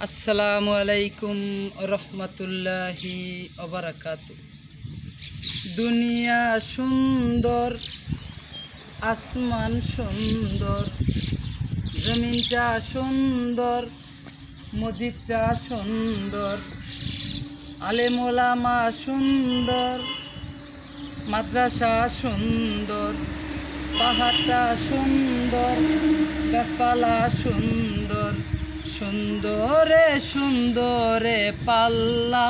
আসসালামু আলাইকুম রহমতুল্লাহি ওবারাকাতু। দুনিয়া সুন্দর, আসমান সুন্দর, জমিনটা সুন্দর, মসজিদটা সুন্দর, আলেম ওলামা সুন্দর, মাদ্রাসা সুন্দর, পাহাড়টা সুন্দর, গাছপালা সুন্দর, সুন্দরে সুন্দরে পাল্লা।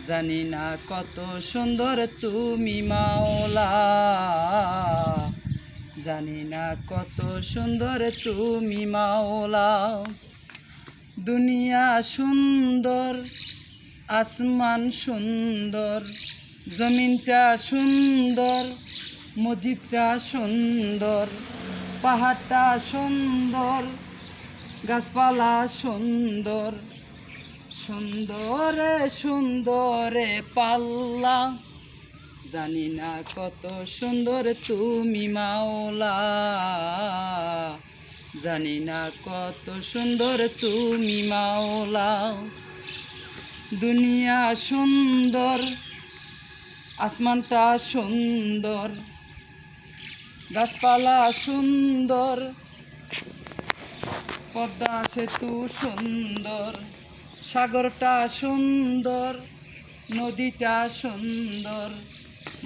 জানি না কত সুন্দর তুমি মাওলা, জানি না কত সুন্দর তুমি মাওলা। দুনিয়া সুন্দর, আসমান সুন্দর, জমিনটা সুন্দর, মসজিদটা সুন্দর, পাহাড়টা সুন্দর, গাছপালা সুন্দর, সুন্দরে সুন্দরে পাল্লা। জানি না কত সুন্দর তুমি মাওলা, জানি না কত সুন্দর তুমি মাওলা। দুনিয়া সুন্দর, আসমানটা সুন্দর, গাছপালা সুন্দর, পদ্মা সেতু সুন্দর, সাগরটা সুন্দর, নদীটা সুন্দর,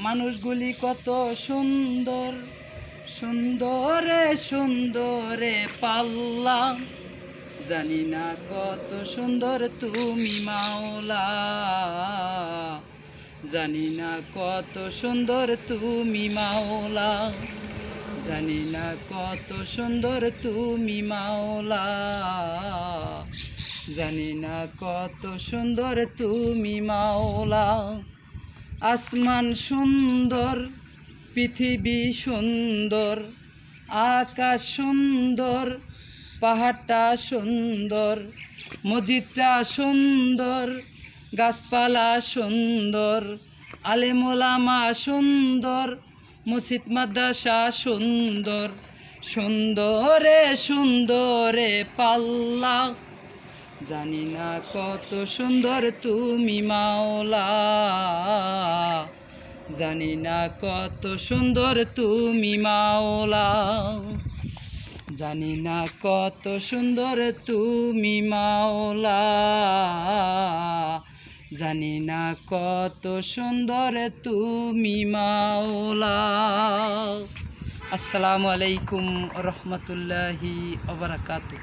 মানুষগুলি কত সুন্দর, সুন্দরে সুন্দরে পাল্লা। জানি না কত সুন্দর তুমি মাওলা, জানি না কত সুন্দর তুমি মাওলা, জানি না কত সুন্দর তুমি মাওলা, জানি না কত সুন্দর তুমি মাওলা। আসমান সুন্দর, পৃথিবী সুন্দর, আকাশ সুন্দর, পাহাড়টা সুন্দর, মসজিদটা সুন্দর, গাছপালা সুন্দর, আলেম ওলামা সুন্দর, মসজিদ মাদ্রাসা সুন্দর, সুন্দরে সুন্দরে পাল্লা। জানি না কত সুন্দর তুমি মাওলা, জানি না কত সুন্দর তুমি মাওলা, জানি না কত সুন্দর তুমি মাওলা, জানি না কত সুন্দর তুমি মাওলা। আসসালামু আলাইকুম রহমতুল্লাহি ওবারাকাতু।